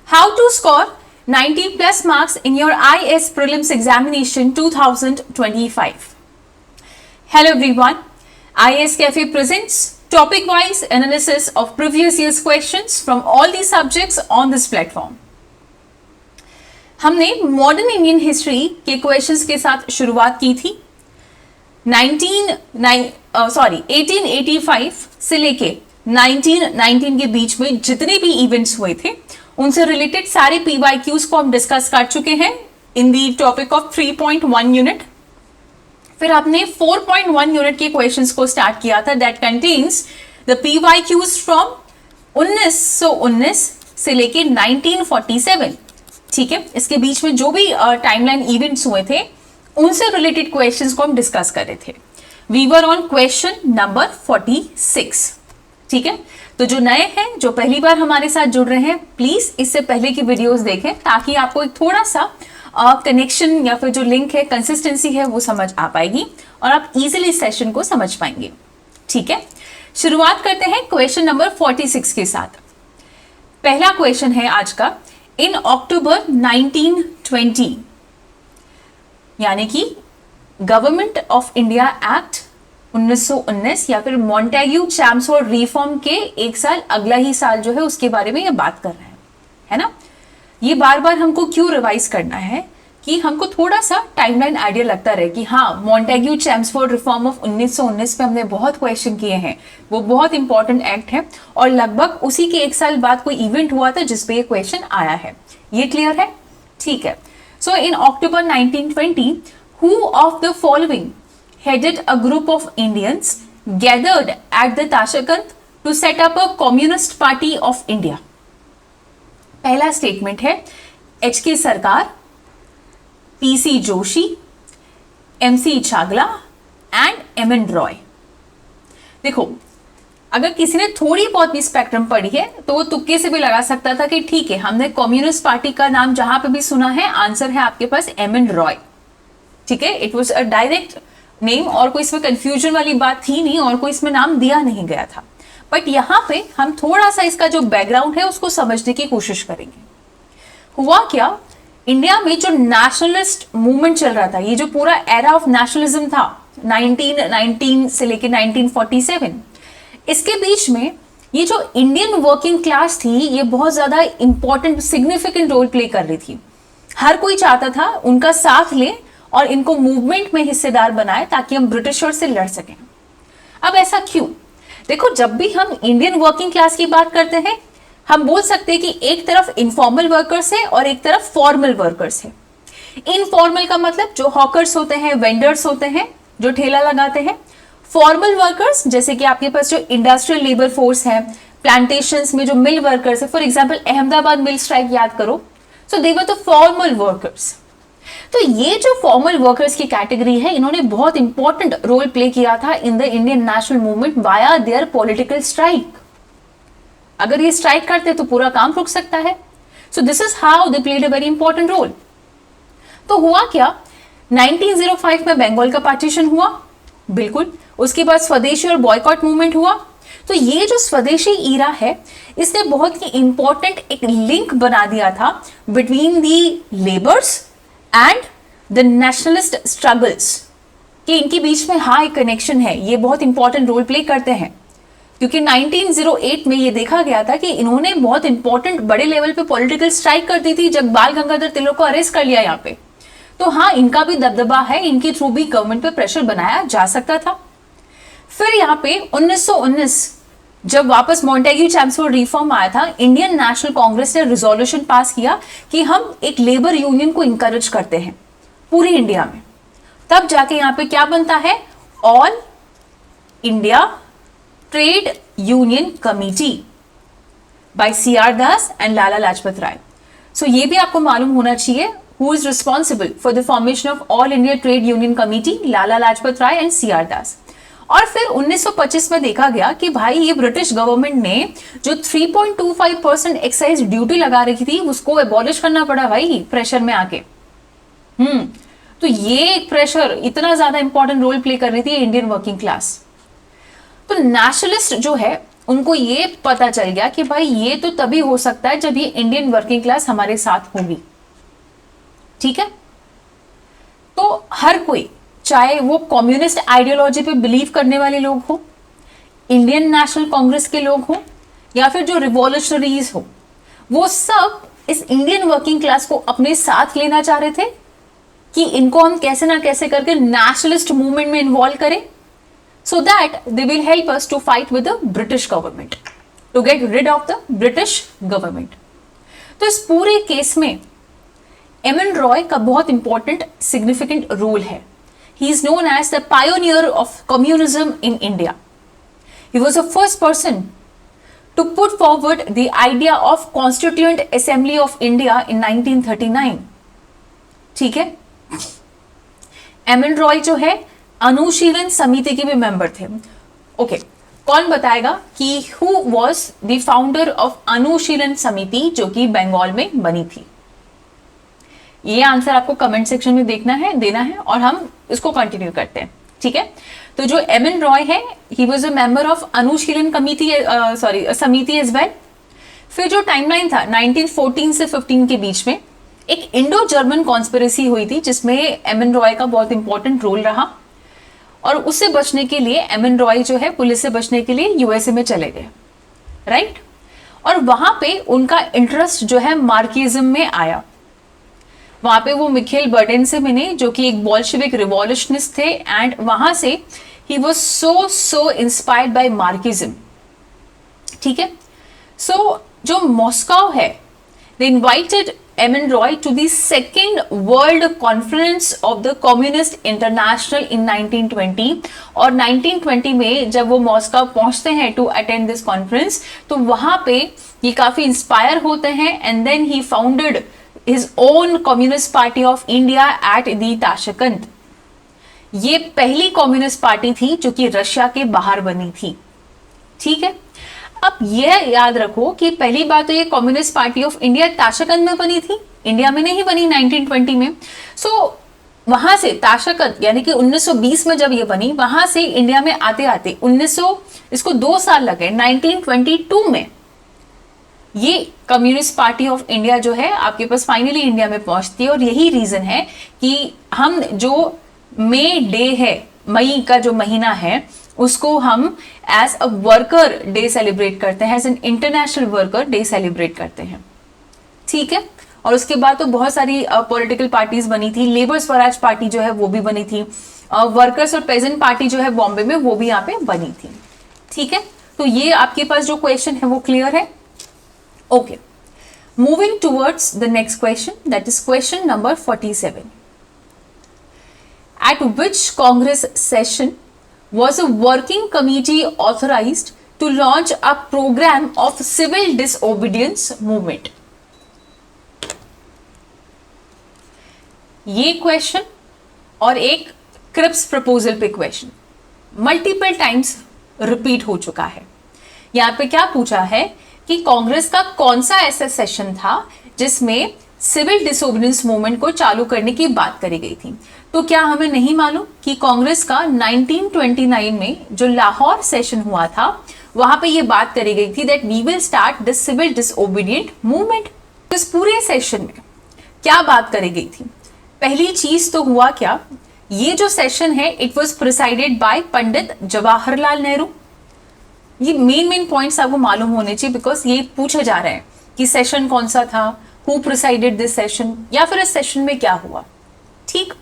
How to score 90 plus marks in your IS Prelims Examination 2025. Hello everyone, IS Cafe presents topic-wise analysis of previous year's questions from all the subjects on this platform. हमने modern Indian history के questions के साथ शुरुआत की थी। 1885 से लेके 1919 के बीच में जितने भी इवेंट्स हुए थे उनसे रिलेटेड सारे PYQs को हम डिस्कस कर चुके हैं इन दी टॉपिक ऑफ 3.1 यूनिट। फिर आपने 4.1 यूनिट के क्वेश्चंस को स्टार्ट किया था that contains the PYQs from 1919 से लेके 1947। ठीक है, इसके बीच में जो भी टाइमलाइन इवेंट्स हुए थे उनसे रिलेटेड क्वेश्चंस को हम डिस्कस कर रहे थे। We were on question number 46। ठीक है, तो जो नए हैं, जो पहली बार हमारे साथ जुड़ रहे हैं, प्लीज इससे पहले की वीडियोस देखें ताकि आपको एक थोड़ा सा कनेक्शन या फिर जो लिंक है, कंसिस्टेंसी है, वो समझ आ पाएगी और आप इजीली सेशन को समझ पाएंगे। ठीक है, शुरुआत करते हैं क्वेश्चन नंबर 46 के साथ। पहला क्वेश्चन है आज का, इन अक्टूबर 1920 यानी कि गवर्नमेंट ऑफ इंडिया एक्ट 1919 या फिर मॉन्टेग्यू चैम्सफोर्ड रिफॉर्म के एक साल अगला ही साल जो है उसके बारे में ये बात कर रहे हैं, है ना। ये बार बार हमको क्यों रिवाइज करना है कि हमको थोड़ा सा टाइमलाइन आइडिया लगता रहे कि हाँ, मॉन्टेग्यू चैम्सफोर्ड रिफॉर्म ऑफ 1919 पे हमने बहुत क्वेश्चन किए हैं, वो बहुत इंपॉर्टेंट एक्ट है और लगभग उसी के एक साल बाद कोई इवेंट हुआ था जिसपे ये क्वेश्चन आया है। ये क्लियर है? ठीक है। सो इन अक्टूबर 1920 who of the following headed a group of Indians gathered at the Tashkent to set up a Communist Party of India. पहला स्टेटमेंट है HK सरकार, PC Joshi, MC Chagla and MN Roy. देखो, अगर किसी ने थोड़ी बहुत भी स्पेक्ट्रम पढ़ी है तो वो तुक्के से भी लगा सकता था कि ठीक है, हमने कम्युनिस्ट पार्टी का नाम जहां पे भी सुना है, आंसर है आपके पास MN रॉय। ठीक है, it was a direct name और कोई इसमें कंफ्यूजन वाली बात थी नहीं और कोई इसमें नाम दिया नहीं गया था। बट यहाँ पे हम थोड़ा सा इसका जो बैकग्राउंड है उसको समझने की कोशिश करेंगे। हुआ क्या, इंडिया में जो नेशनलिस्ट मूवमेंट चल रहा था, ये जो पूरा एरा ऑफ नेशनलिज्म था 1919 से लेके 1947, इसके बीच में ये जो इंडियन वर्किंग क्लास थी ये बहुत ज्यादा इंपॉर्टेंट सिग्निफिकेंट रोल प्ले कर रही थी। हर कोई चाहता था उनका साथ ले और इनको मूवमेंट में हिस्सेदार बनाए ताकि हम ब्रिटिशर से लड़ सकें। अब ऐसा क्यों? देखो, जब भी हम इंडियन वर्किंग क्लास की बात करते हैं हम बोल सकते हैं कि एक तरफ इनफॉर्मल वर्कर्स है और एक तरफ फॉर्मल वर्कर्स है। इनफॉर्मल का मतलब जो हॉकर्स होते हैं, वेंडर्स होते हैं, जो ठेला लगाते हैं। फॉर्मल वर्कर्स जैसे कि आपके पास जो इंडस्ट्रियल लेबर फोर्स है, प्लांटेशंस में जो मिल वर्कर्स है, for example Ahmedabad mill strike याद करो, सो दे वर द फॉर्मल वर्कर्स। तो ये जो फॉर्मल वर्कर्स की कैटेगरी है, इन्होंने बहुत इंपॉर्टेंट रोल प्ले किया था in the Indian national movement via there political strike. अगर ये स्ट्राइक करते तो पूरा काम रुक सकता है। So this is how they played a very important role. तो हुआ क्या, 1905 में बंगाल का पार्टीशन हुआ, बिल्कुल। उसके बाद स्वदेशी और बॉयकॉट मूवमेंट हुआ। तो ये जो स्वदेशी ईरा है इसने बहुत ही इंपॉर्टेंट एक लिंक बना दिया था between the labours and the nationalist struggles, कि इनके बीच में हाँ एक कनेक्शन है। ये बहुत इंपॉर्टेंट रोल प्ले करते हैं क्योंकि 1908 में ये देखा गया था कि इन्होंने बहुत इंपॉर्टेंट बड़े लेवल पे पॉलिटिकल स्ट्राइक कर दी थी जब बाल गंगाधर तिलक को अरेस्ट कर लिया यहाँ पे। तो हाँ, इनका भी दबदबा है, इनके थ्रू भी गवर्नमेंट पे प्रेशर बनाया जा सकता था। फिर यहाँ पे 1919 जब वापस मॉन्टेग्यू चैम्सफोर्ड रिफॉर्म आया था, इंडियन नेशनल कांग्रेस ने रिजोल्यूशन पास किया कि हम एक लेबर यूनियन को इंकरेज करते हैं पूरी इंडिया में। तब जाके यहाँ पे क्या बनता है, All India Trade Union Committee by CR Das and Lala Lajpat Rai. So ये भी आपको मालूम होना चाहिए who is responsible for the formation of All India Trade Union Committee, Lala Lajpat Rai and CR Das. और फिर 1925 में देखा गया कि भाई ये ब्रिटिश गवर्नमेंट ने जो 3.25% एक्साइज ड्यूटी लगा रखी थी उसको एबॉलिश करना पड़ा भाई प्रेशर में आके। तो ये प्रेशर इतना ज्यादा इंपॉर्टेंट रोल प्ले कर रही थी इंडियन वर्किंग क्लास। तो नेशनलिस्ट जो है उनको ये पता चल गया कि भाई ये तो तभी हो सकता है जब ये इंडियन वर्किंग क्लास हमारे साथ होगी, ठीक है। तो हर कोई, चाहे वो कम्युनिस्ट आइडियोलॉजी पे बिलीव करने वाले लोग हो, इंडियन नेशनल कांग्रेस के लोग हो, या फिर जो रिवॉल्यूशनरीज हो, वो सब इस इंडियन वर्किंग क्लास को अपने साथ लेना चाह रहे थे कि इनको हम कैसे ना कैसे करके नेशनलिस्ट मूवमेंट में इन्वॉल्व करें, so that they will help us to fight with the British government, to get rid of the British government. तो इस पूरे केस में एमएन रॉय का बहुत इंपॉर्टेंट सिग्निफिकेंट रोल है. He is known as the pioneer of communism in India. He was the first person to put forward the idea of Constituent Assembly of India in 1939. ठीक है. MN Roy जो है अनुशीलन समिति के भी मेंबर थे. Okay, कौन बताएगा कि who was the founder of Anushilan Samiti जो कि बंगाल में बनी थी? ये आंसर आपको कमेंट सेक्शन में देना है और हम इसको कंटिन्यू करते हैं, ठीक है. तो जो एमएन रॉय है, he was a member of Anushilan Samiti as well. फिर जो टाइमलाइन था 1914 से 15 के बीच में एक इंडो जर्मन कॉन्स्पिरेसी हुई थी जिसमें एमएन रॉय का बहुत इंपॉर्टेंट रोल रहा, और उससे बचने के लिए एमएन रॉय जो है पुलिस से बचने के लिए यूएसए में चले गए, राइट. और वहां पे उनका इंटरेस्ट जो है मार्क्सिज्म में आया. वहां पे वो मिखेल बर्डेन से मिले जो कि एक बोल्शेविक रिवॉल्यूशनिस्ट थे, एंड वहां से ही was so inspired by Marxism, ठीक है. सो जो मॉस्को है, they invited MN Roy to the second world conference of the Communist International in 1920. और 1920 में जब वो मॉस्को पहुंचते हैं टू अटेंड दिस कॉन्फ्रेंस, तो वहां पे ये काफी इंस्पायर होते हैं, and then he founded his own communist party of India at the Tashkent. ये पहली कम्युनिस्ट पार्टी थी जो कि रशिया के बाहर बनी थी, ठीक है. अब यह याद रखो कि पहली बार तो ये communist party of India Tashkent में बनी थी, इंडिया में नहीं बनी 1920 में. सो वहां से ताशकंद यानी कि 1920 में जब ये बनी, वहां से इंडिया में आते आते 1900 इसको 2 साल लगे. 1922 में ये कम्युनिस्ट पार्टी ऑफ इंडिया जो है आपके पास फाइनली इंडिया में पहुंचती है. और यही रीजन है कि हम जो मई डे है, मई का जो महीना है, उसको हम as a worker day celebrate करते हैं, as an international worker day celebrate करते हैं, ठीक है. और उसके बाद तो बहुत सारी पॉलिटिकल पार्टीज बनी थी. लेबर स्वराज पार्टी जो है वो भी बनी थी. वर्कर्स और पेजेंट पार्टी जो है बॉम्बे में, वो भी यहाँ पे बनी थी, ठीक है. तो ये आपके पास जो क्वेश्चन है वो क्लियर है. Okay, moving towards the next question, that is question number 47. At which Congress session was a working committee authorized to launch a program of civil disobedience movement? ये क्वेश्चन और एक क्रिप्स प्रपोजल पे question multiple times repeat हो चुका है. यहाँ पे क्या पूछा है कि कांग्रेस का कौन सा ऐसा सेशन था जिसमें सिविल डिसोबीडियंस मूवमेंट को चालू करने की बात करी गई थी. तो क्या हमें नहीं मालूम कि कांग्रेस का 1929 में जो लाहौर सेशन हुआ था, वहां पे ये बात करी गई थी that we will start the civil disobedient movement. इस पूरे सेशन में क्या बात करी गई थी? पहली चीज तो हुआ क्या, ये जो सेशन है it was presided bye Pandit Jawaharlal Nehru. ये मेन पॉइंट्स आपको मालूम होने चाहिए बिकॉज ये पूछा जा रहा है कि सेशन कौन सा था, हु प्रिसाइडेड दिस सेशन, या फिर इस सेशन में क्या हुआ, ठीक.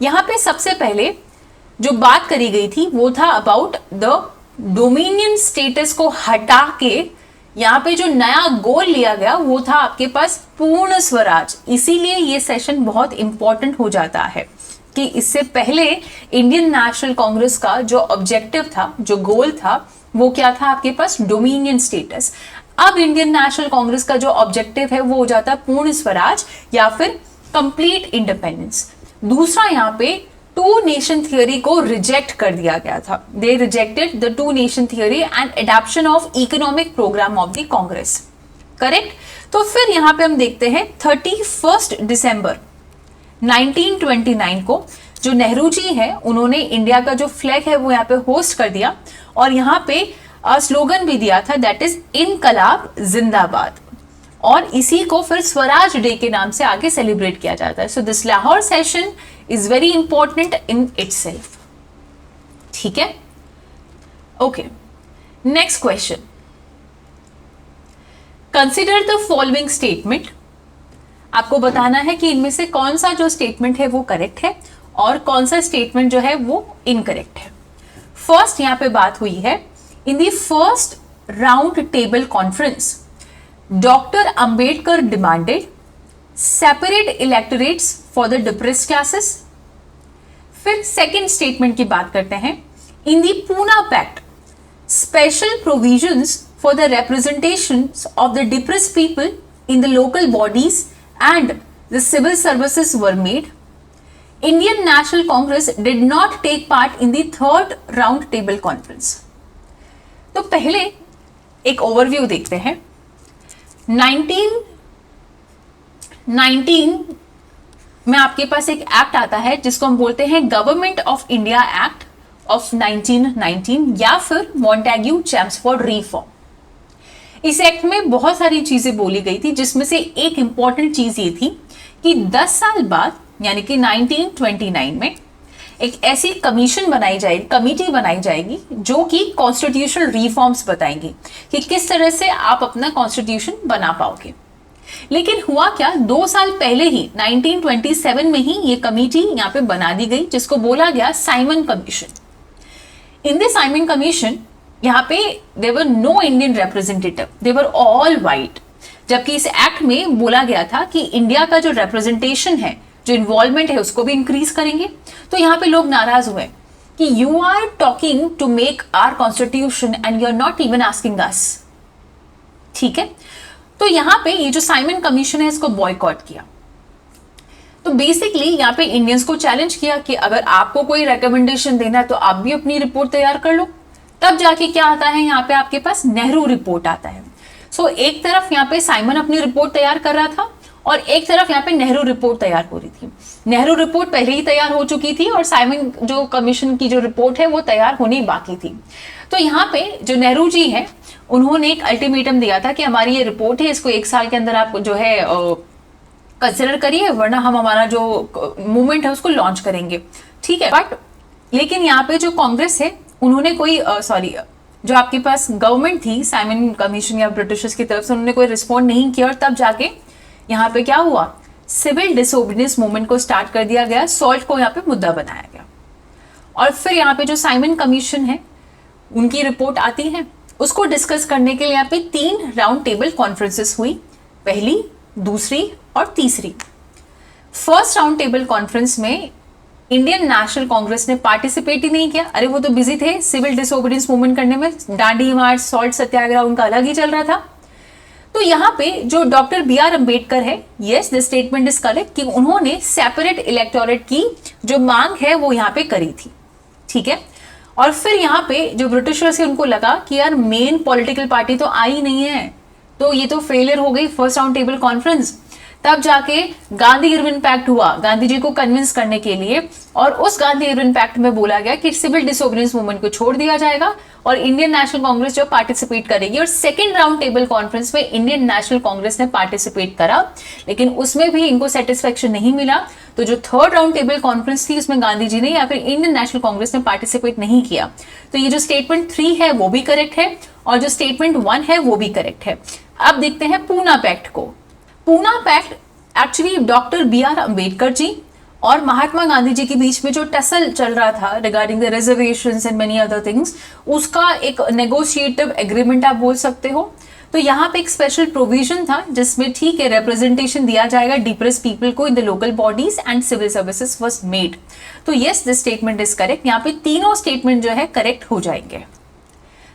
यहां पे सबसे पहले जो बात करी गई थी वो था अबाउट द डोमिनियन स्टेटस को हटा के यहाँ पे जो नया गोल लिया गया वो था आपके पास पूर्ण स्वराज. इसीलिए ये सेशन बहुत इंपॉर्टेंट हो जाता है कि इससे पहले इंडियन नेशनल कांग्रेस का जो ऑब्जेक्टिव था, जो गोल था, वो क्या था आपके पास? Dominion status. अब इंडियन नेशनल कांग्रेस का जो ऑब्जेक्टिव है वो हो जाता है पूर्ण स्वराज या फिर कंप्लीट इंडिपेंडेंस. दूसरा यहाँ पे टू नेशन थियोरी को रिजेक्ट कर दिया गया था. They rejected the two nation theory and adoption of economic programme of the Congress, correct. तो फिर यहाँ पे हम देखते हैं 31 दिसंबर 1929 को जो नेहरू जी है उन्होंने इंडिया का जो फ्लैग है वो यहाँ पे होस्ट कर दिया, और यहाँ पे स्लोगन भी दिया था, दैट इज इनकलाब जिंदाबाद, और इसी को फिर स्वराज डे के नाम से आगे सेलिब्रेट किया जाता है. So this Lahore session is very important in itself. ठीक है, okay. Next question, consider the following statement. आपको बताना है कि इनमें से कौन सा जो स्टेटमेंट है वो करेक्ट है और कौन सा स्टेटमेंट जो है वो इनकरेक्ट है. फर्स्ट यहां पे बात हुई है, in the first round table conference doctor Ambedkar demanded separate electorates for the depressed classes. फिर सेकेंड स्टेटमेंट की बात करते हैं, in the Poona pact special provisions for the representations of the depressed people in the local bodies and the civil services were made. Indian National Congress did not take part in the third round table conference. तो पहले एक overview देखते हैं. 1919 में आपके पास एक act आता है जिसको हम बोलते हैं government of India act of 1919 या फिर मॉन्टेग्यू चैम्सफोर्ड रिफॉर्म. इस एक्ट में बहुत सारी चीजें बोली गई थी, जिसमें से एक इंपॉर्टेंट चीज ये थी कि 10 साल बाद यानी कि 1929 में एक ऐसी कमीशन बनाई जाएगी, कमिटी बनाई जाएगी जो कि कॉन्स्टिट्यूशनल रिफॉर्म्स बताएंगी कि किस तरह से आप अपना कॉन्स्टिट्यूशन बना पाओगे. लेकिन हुआ क्या, 2 साल पहले ही 1927 में ही ये कमिटी यहाँ पे बना दी गई जिसको बोला गया Simon commission. In the Simon commission यहाँ पे there were no Indian representative, they were all white. जबकि इस एक्ट में बोला गया था कि इंडिया का जो रिप्रेजेंटेशन है, जो इन्वॉल्वमेंट है, उसको भी इंक्रीज करेंगे. तो यहाँ पे लोग नाराज हुए कि you are talking to make our constitution and you are not even asking us. ठीक है, तो यहाँ पे ये जो साइमन कमीशन है इसको बॉयकॉट किया. तो बेसिकली यहाँ पे इंडियंस को चैलेंज किया कि अगर आपको कोई रिकमेंडेशन देना है तो आप भी अपनी रिपोर्ट तैयार कर लो. तब जाके क्या आता है, यहाँ पे आपके पास नेहरू रिपोर्ट आता है. सो एक तरफ यहाँ पे साइमन अपनी रिपोर्ट तैयार कर रहा था और एक तरफ यहाँ पे नेहरू रिपोर्ट तैयार हो रही थी. नेहरू रिपोर्ट पहले ही तैयार हो चुकी थी और साइमन जो कमीशन की जो रिपोर्ट है वो तैयार होनी बाकी थी. तो यहाँ पे जो नेहरू जी है उन्होंने एक अल्टीमेटम दिया था कि हमारी ये रिपोर्ट है, इसको 1 साल के अंदर आप जो है कंसिडर करिए, वरना हम हमारा जो मूवमेंट है उसको लॉन्च करेंगे. ठीक है, बट लेकिन यहाँ पे जो कांग्रेस है उन्होंने कोई जो आपके पास गवर्नमेंट थी साइमन कमीशन या ब्रिटिशर्स की तरफ से, उन्होंने कोई रिस्पॉन्ड नहीं किया. और तब जाके यहाँ पे क्या हुआ, सिविल डिसोबीडियंस मूवमेंट को स्टार्ट कर दिया गया, सॉल्ट को यहाँ पे मुद्दा बनाया गया. और फिर यहाँ पे जो साइमन कमीशन है उनकी रिपोर्ट आती है, उसको डिस्कस करने के लिए यहाँ पे 3 राउंड टेबल कॉन्फ्रेंसेस हुई, पहली, दूसरी और तीसरी. फर्स्ट राउंड टेबल कॉन्फ्रेंस में इंडियन नेशनल कांग्रेस ने पार्टिसिपेट ही नहीं किया. अरे वो तो बिजी थे सिविल डिसोबीडियंस मूवमेंट करने में, दांडी मार्च, सॉल्ट सत्याग्रह उनका अलग ही चल रहा था. तो यहाँ पे जो डॉक्टर BR अम्बेडकर है, yes this statement is correct कि उन्होंने सेपरेट इलेक्टोरेट की जो मांग है वो यहाँ पे करी थी. ठीक है, और फिर यहाँ पे जो ब्रिटिशर्स है उनको लगा कि यार मेन पॉलिटिकल पार्टी तो आई नहीं है, तो ये तो फेलियर हो गई फर्स्ट राउंड टेबल कॉन्फ्रेंस. तब जाके गांधी इरविन पैक्ट हुआ गांधी जी को कन्विंस करने के लिए, और उस गांधी इरविन पैक्ट में बोला गया कि सिविल डिसोबीडियंस मूवमेंट को छोड़ दिया जाएगा और इंडियन नेशनल कांग्रेस जो पार्टिसिपेट करेगी. और सेकेंड राउंड टेबल कॉन्फ्रेंस में इंडियन नेशनल कांग्रेस ने पार्टिसिपेट करा, लेकिन उसमें भी इनको सेटिस्फेक्शन नहीं मिला. तो जो थर्ड राउंड टेबल कॉन्फ्रेंस थी उसमें गांधी जी ने या फिर इंडियन नेशनल कांग्रेस ने पार्टिसिपेट नहीं किया. तो ये जो स्टेटमेंट 3 है वो भी करेक्ट है और जो स्टेटमेंट 1 है वो भी करेक्ट है. अब देखते हैं पूना पैक्ट को. Poona pact actually doctor BR Ambedkar ji और महात्मा गांधी जी के बीच में जो टसल चल रहा था regarding the reservations and many other things, उसका एक नेगोशिएटिव एग्रीमेंट आप बोल सकते हो. तो यहाँ पे एक स्पेशल प्रोविजन था जिसमें ठीक है रिप्रेजेंटेशन दिया जाएगा डिप्रेस पीपल को in the local bodies and civil services was made. तो yes this statement is correct. यहाँ पे तीनों स्टेटमेंट जो है करेक्ट हो जाएंगे.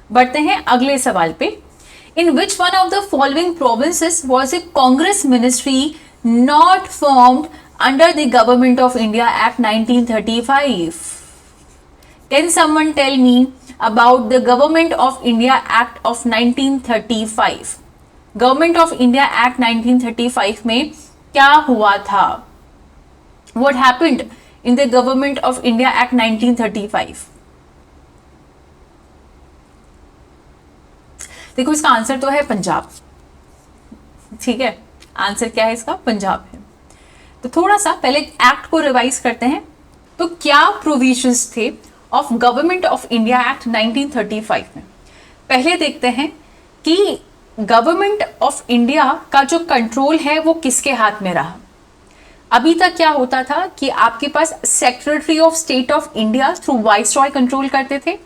बढ़ते हैं अगले सवाल पे. In which one of the following provinces was a Congress ministry not formed under the Government of India Act 1935? Can someone tell me about the Government of India Act of 1935? Government of India Act 1935 में क्या हुआ था? What happened in the Government of India Act 1935? देखो इसका answer तो है पंजाब, ठीक है, आंसर क्या है इसका, पंजाब है। तो थोड़ा सा पहले एक्ट को रिवाइज करते हैं। तो क्या प्रोविजंस थे of government of India act 1935 में? पहले देखते हैं कि गवर्नमेंट ऑफ इंडिया का जो कंट्रोल है वो किसके हाथ में रहा। अभी तक क्या होता था कि आपके पास secretary of state of India through viceroy control करते थे,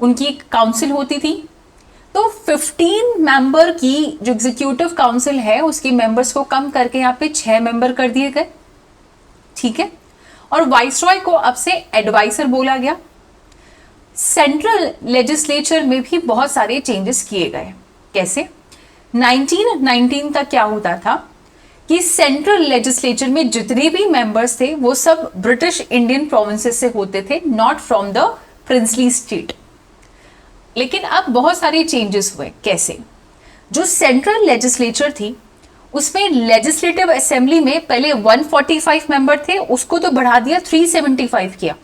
उनकी एक काउंसिल होती थी। तो 15 मेंबर की जो एग्जीक्यूटिव काउंसिल है उसके मेंबर्स को कम करके यहाँ पे 6 मेंबर कर दिए गए, ठीक है। और वाइसरॉय को अब से एडवाइजर बोला गया। सेंट्रल लेजिस्लेचर में भी बहुत सारे चेंजेस किए गए। कैसे? 1919 तक क्या होता था कि सेंट्रल लेजिस्लेचर में जितने भी मेंबर्स थे वो सब ब्रिटिश इंडियन प्रोविंसेस से होते थे, not from the princely state. लेकिन अब बहुत सारे चेंजेस हुए। कैसे? जो सेंट्रल लेजिस्लेचर थी उसमें लेजिस्लेटिव असेंबली में पहले 145 मेंबर थे, उसको तो बढ़ा दिया 375 किया।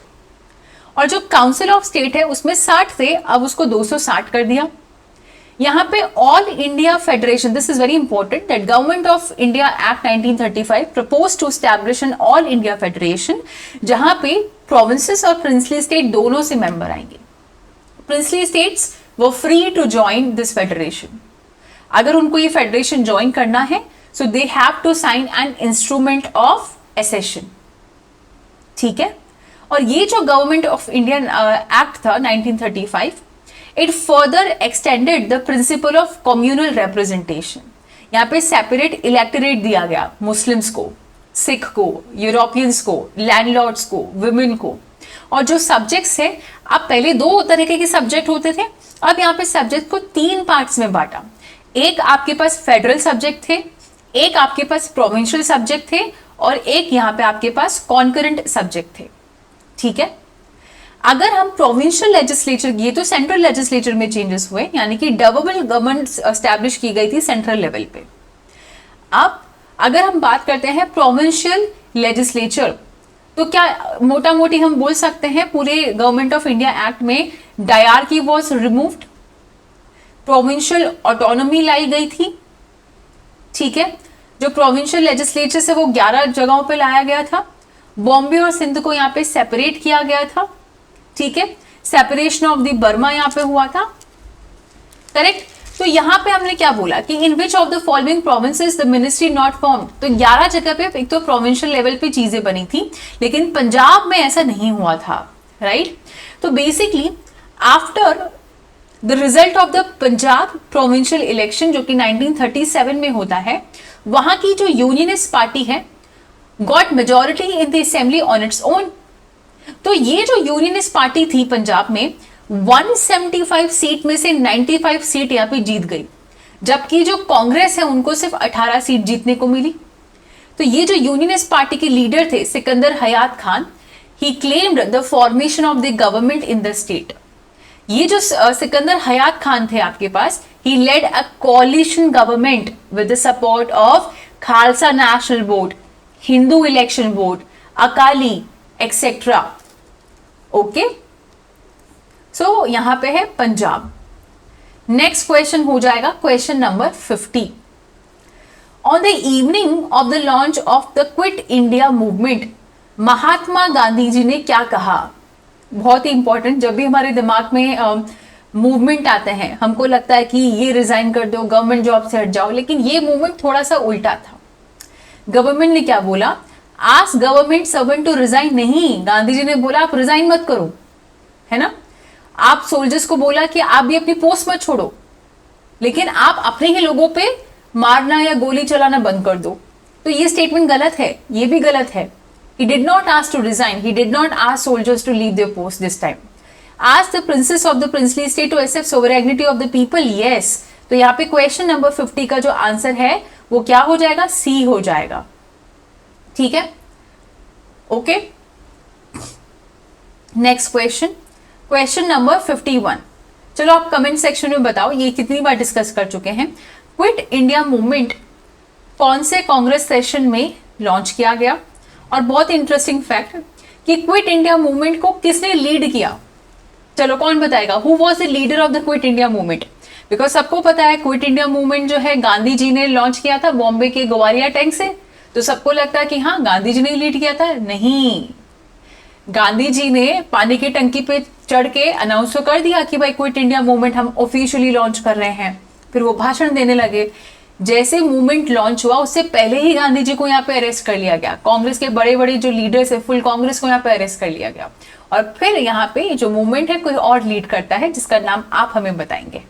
और जो काउंसिल ऑफ स्टेट है उसमें 60 थे, अब उसको 260 कर दिया। यहाँ पे all India federation, this is very important, that government of India act 1935 propose to establish an all India federation, जहां पे प्रोविंसेस और प्रिंसली स्टेट दोनों से मेंबर आएंगे। प्रिंसली स्टेट्स वो free to join this federation. अगर उनको ये फेडरेशन ज्वाइन करना है so they have to sign an instrument of accession, ठीक है। और ये जो गवर्नमेंट ऑफ इंडिया एक्ट था 1935, it further extended the principle of communal representation. यहाँ पे सेपरेट इलेक्टोरेट दिया गया, मुस्लिम्स को, सिख को, यूरोपियंस को, लैंडलॉर्ड्स को, विमेन को। और जो सब्जेक्ट्स है, अब पहले 2 तरीके के सब्जेक्ट होते थे, अब यहाँ पे सब्जेक्ट को 3 पार्ट्स में बांटा। एक आपके पास फेडरल सब्जेक्ट थे, एक आपके पास प्रोविंशियल सब्जेक्ट थे, और एक यहाँ पे आपके पास कॉन्करेंट सब्जेक्ट थे, ठीक है। अगर हम प्रोविंशियल लेजिस्लेचर किए तो सेंट्रल लेजिस्लेचर में चेंजेस हुए, यानी कि डबल गवर्नमेंट एस्टैब्लिश की गई थी सेंट्रल लेवल पे। अब अगर हम बात करते हैं प्रोविंशियल लेजिस्लेचर, तो क्या मोटा मोटी हम बोल सकते हैं पूरे गवर्नमेंट ऑफ इंडिया एक्ट में dyarchy was removed, provincial autonomy लाई गई थी, ठीक है। जो प्रोविंशियल लेजिस्लेचर से वो 11 जगहों पे लाया गया था। बॉम्बे और सिंध को यहाँ पे सेपरेट किया गया था, ठीक है। सेपरेशन ऑफ द बर्मा यहाँ पे हुआ था, करेक्ट। तो यहाँ पे हमने क्या बोला कि in which of the following provinces the ministry not formed. तो 11 जगह पे एक तो प्रोविंशियल लेवल पे चीजें बनी थी, लेकिन पंजाब में ऐसा नहीं हुआ था, राइट। तो basically after the result of the Punjab provincial election जो कि 1937 में होता है, वहां की जो यूनियनिस्ट पार्टी है got majority in the assembly on its own. तो ये जो यूनियनिस्ट पार्टी थी पंजाब में 175 सीट में से 95 सीट यहाँ पे जीत गई, जबकि जो कांग्रेस है उनको सिर्फ 18 सीट जीतने को मिली। तो ये जो यूनियनिस्ट पार्टी के लीडर थे Sikandar Hayat Khan, he claimed the formation of the government in the state. ये जो सिकंदर हयात खान थे आपके पास, he led a coalition government with the support of Khalsa National Board, Hindu election board, Akali etcetera, okay. So यहां पे है पंजाब। नेक्स्ट क्वेश्चन हो जाएगा question number 50। On the evening of the launch of the Quit India movement, Mahatma Gandhi ji ने क्या कहा? बहुत ही important. जब भी हमारे दिमाग में मूवमेंट आते हैं हमको लगता है कि ये रिजाइन कर दो, गवर्नमेंट जॉब से हट जाओ, लेकिन ये मूवमेंट थोड़ा सा उल्टा था। गवर्नमेंट ने क्या बोला? Ask government servant to resign. नहीं, गांधी जी ने बोला आप रिजाइन मत करो, है ना। आप सोल्जर्स को बोला कि आप भी अपनी पोस्ट मत छोड़ो, लेकिन आप अपने ही लोगों पे मारना या गोली चलाना बंद कर दो। तो ये स्टेटमेंट गलत है, ये भी गलत है। He did not ask to resign. He did not ask soldiers to leave their post this time. Ask the princess of the princely state to accept sovereignty of the people. Yes. तो यहाँ पे question number 50 का जो answer है वो क्या हो जाएगा? सी हो जाएगा, ठीक है, okay. Next question, question number 51। चलो आप कमेंट सेक्शन में बताओ, ये कितनी बार डिस्कस कर चुके हैं। क्विट इंडिया मूवमेंट कौन से कांग्रेस सेशन में लॉन्च किया गया? और बहुत इंटरेस्टिंग फैक्ट कि क्विट इंडिया मूवमेंट को किसने लीड किया? चलो कौन बताएगा? Who was the leader of the Quit India movement? Because सबको पता है क्विट इंडिया मूवमेंट जो है गांधी जी ने लॉन्च किया था बॉम्बे के ग्वालियर टैंक से, तो सबको लगता है कि हाँ गांधी जी ने लीड किया था। नहीं, गांधी जी ने पानी की टंकी पे चढ़ के अनाउंस तो कर दिया कि भाई क्विट इंडिया मूवमेंट हम ऑफिशियली लॉन्च कर रहे हैं, फिर वो भाषण देने लगे। जैसे मूवमेंट लॉन्च हुआ उससे पहले ही गांधी जी को यहाँ पे अरेस्ट कर लिया गया, कांग्रेस के बड़े बड़े जो लीडर्स है फुल कांग्रेस को यहाँ पे अरेस्ट कर लिया गया, और फिर यहाँ पे जो मूवमेंट है कोई और लीड करता है जिसका नाम आप हमें बताएंगे।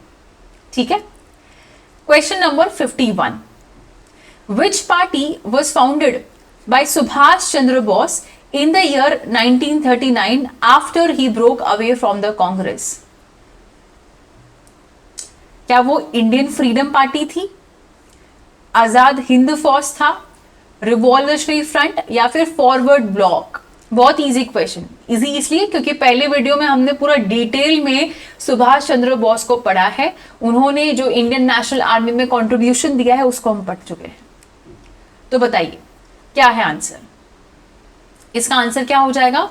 ठीक है, question number 51, which party was founded by Subhash Chandra Bose in the year 1939 after he broke away from the Congress? क्या वो इंडियन फ्रीडम पार्टी थी, आजाद हिंद फौज था, रिवॉल्यूशनरी फ्रंट, या फिर फॉरवर्ड ब्लॉक? बहुत इजी क्वेश्चन, इजी इसलिए क्योंकि पहले वीडियो में हमने पूरा डिटेल में सुभाष चंद्र बोस को पढ़ा है, उन्होंने जो इंडियन नेशनल आर्मी में कंट्रीब्यूशन दिया है उसको हम पढ़ चुके हैं। तो बताइए क्या है आंसर? इसका आंसर क्या हो जाएगा?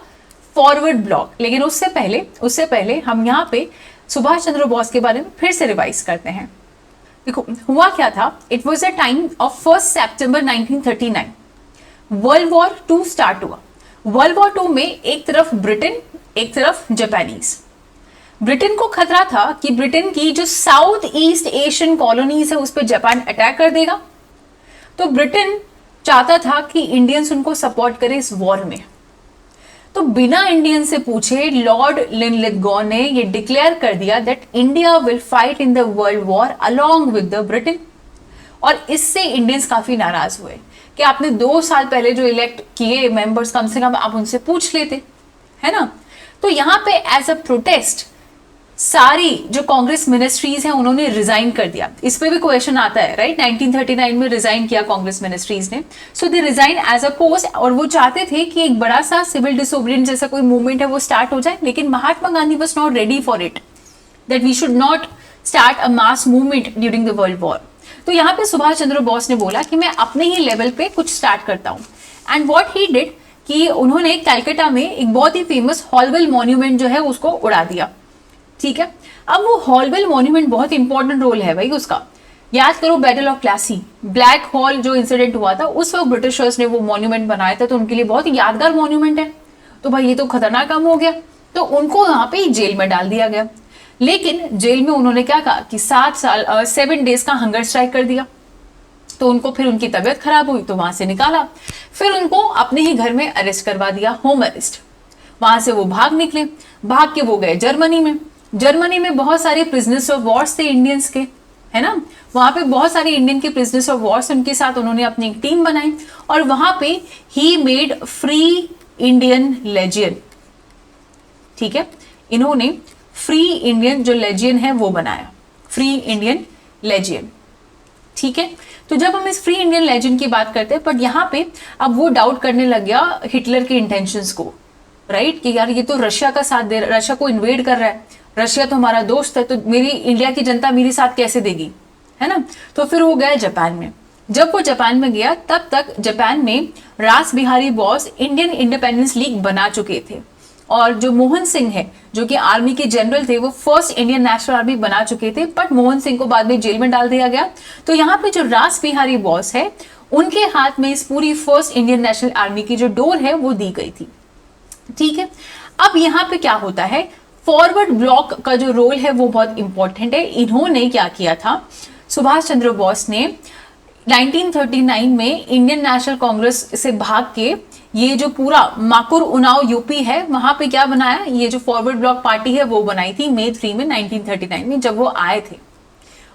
Forward block. लेकिन उससे पहले हम यहाँ पे सुभाष चंद्र बोस के बारे में फिर से रिवाइज करते हैं। देखो हुआ क्या था, it was a time of 1 September 1939, world war 2 start हुआ। वर्ल्ड वॉर 2 में एक तरफ ब्रिटेन, एक तरफ जापानीज। ब्रिटेन को खतरा था कि ब्रिटेन की जो साउथ ईस्ट एशियन कॉलोनीज है उस पर जापान अटैक कर देगा, तो ब्रिटेन चाहता था कि इंडियंस उनको सपोर्ट करे इस वॉर में। तो बिना इंडियन से पूछे लॉर्ड लिनलिथगो ने ये डिक्लेयर कर दिया that India will fight in the world war along with the Britain. और इससे इंडियंस काफी नाराज हुए कि आपने 2 साल पहले जो इलेक्ट किए मेंबर्स, कम से कम आप उनसे पूछ लेते, है ना। तो यहाँ पे एज अ प्रोटेस्ट सारी जो कांग्रेस मिनिस्ट्रीज हैं उन्होंने रिजाइन कर दिया। इस पे भी क्वेश्चन आता है, राइट। 1939 में रिजाइन किया कांग्रेस मिनिस्ट्रीज ने, सो दे रिजाइन एज अ पोस्ट। और वो चाहते थे कि एक बड़ा सा सिविल डिसोबीडियंस जैसा कोई मूवमेंट है वो स्टार्ट हो जाए, लेकिन Mahatma Gandhi was not ready for it, that we should not start a mass movement during the world war. तो यहाँ पे सुभाष चंद्र बोस ने बोला कि मैं अपने ही लेवल पे कुछ स्टार्ट करता हूँ। एंड व्हाट ही डिड कि उन्होंने कलकत्ता में एक बहुत ही फेमस हॉलवेल मॉन्यूमेंट जो है उसको उड़ा दिया। ठीक है, अब वो हॉलवेल मॉन्यूमेंट बहुत इंपॉर्टेंट रोल है भाई उसका। याद करो battle of Plassey, black hole जो इंसिडेंट हुआ था उस वक्त ब्रिटिशर्स ने वो मॉन्यूमेंट बनाया था, तो उनके लिए बहुत ही यादगार मॉन्यूमेंट है। तो भाई ये तो खतरनाक काम हो गया, तो उनको यहाँ पे जेल में डाल दिया गया। लेकिन जेल में उन्होंने क्या कहा कि 7 डेज का हंगर स्ट्राइक कर दिया। तो उनको फिर उनकी तबीयत खराब हुई तो वहां से निकाला, फिर उनको अपने ही घर में अरेस्ट करवा दिया, होम अरेस्ट। वहां से वो भाग निकले, भाग के वो गए जर्मनी में। जर्मनी में बहुत सारे प्रिजनर्स ऑफ वॉर्स थे इंडियंस के, है ना। वहां पे बहुत सारे इंडियन के प्रिजनर्स ऑफ वॉर्स, उनके साथ उन्होंने अपनी एक टीम बनाई और वहां पे he made free Indian legion. ठीक है, इन्होंने फ्री इंडियन जो लेजियन है वो बनाया, फ्री इंडियन लेजियन। ठीक है, तो जब हम इस फ्री इंडियन लेजियन की बात करते हैं, बट यहाँ पे अब वो डाउट करने लग गया हिटलर के इंटेंशंस को, राइट, कि यार ये तो रशिया का साथ दे रहा, रशिया को इन्वेड कर रहा है, रशिया तो हमारा दोस्त है, तो मेरी इंडिया की जनता मेरे साथ कैसे देगी, है ना। तो फिर वो गया जापान में। जब वो जापान में गया तब तक जापान में रास Bihari Bose Indian independence league बना चुके थे, और जो मोहन सिंह है जो कि आर्मी के जनरल थे वो फर्स्ट इंडियन नेशनल आर्मी बना चुके थे, बट मोहन सिंह को बाद में जेल में डाल दिया गया। तो यहाँ पे जो रास बिहारी बोस है उनके हाथ में इस पूरी फर्स्ट इंडियन नेशनल आर्मी की जो डोर है वो दी गई थी। ठीक है, अब यहाँ पे क्या होता है, फॉरवर्ड ब्लॉक का जो रोल है वो बहुत इंपॉर्टेंट है। इन्होंने क्या किया था, सुभाष चंद्र बोस ने 1939 में इंडियन नेशनल कांग्रेस से भाग के ये जो पूरा माकुर उनाव यूपी है वहां पे क्या बनाया, ये जो फॉरवर्ड ब्लॉक पार्टी है वो बनाई थी मई 3 में 1939 में जब वो आए थे।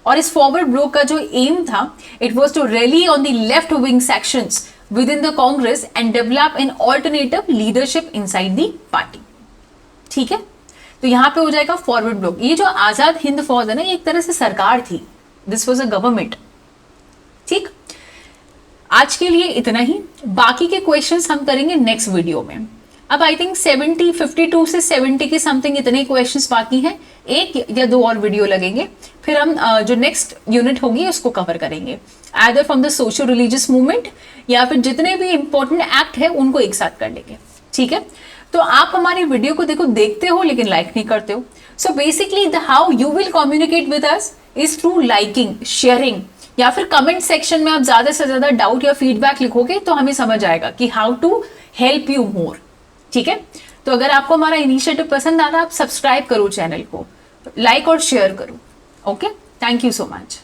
और इस फॉरवर्ड ब्लॉक का जो एम था, it was to rally on the left wing sections within the Congress and develop an alternative leadership inside the party. ठीक है, तो यहाँ पे हो जाएगा फॉरवर्ड ब्लॉक। ये जो आजाद हिंद फौज है ना, ये एक तरह से सरकार थी, दिस वाज अ गवर्नमेंट। ठीक, आज के लिए इतना ही, बाकी के क्वेश्चंस हम करेंगे नेक्स्ट वीडियो में। अब आई थिंक 52 से 70 के समथिंग इतने क्वेश्चंस बाकी हैं, 1 या 2 और वीडियो लगेंगे, फिर हम जो नेक्स्ट यूनिट होगी उसको कवर करेंगे, either from the social religious movement या फिर जितने भी इंपॉर्टेंट एक्ट है उनको एक साथ कर लेंगे। ठीक है, तो आप हमारी वीडियो को देखते हो लेकिन लाइक नहीं करते हो। So basically the how you will communicate with us is through liking, sharing, या फिर कमेंट सेक्शन में आप ज्यादा से ज्यादा डाउट या फीडबैक लिखोगे तो हमें समझ आएगा कि how to help you more. ठीक है, तो अगर आपको हमारा इनिशिएटिव पसंद आना, आप सब्सक्राइब करो चैनल को, लाइक और शेयर करो। Okay, thank you so much.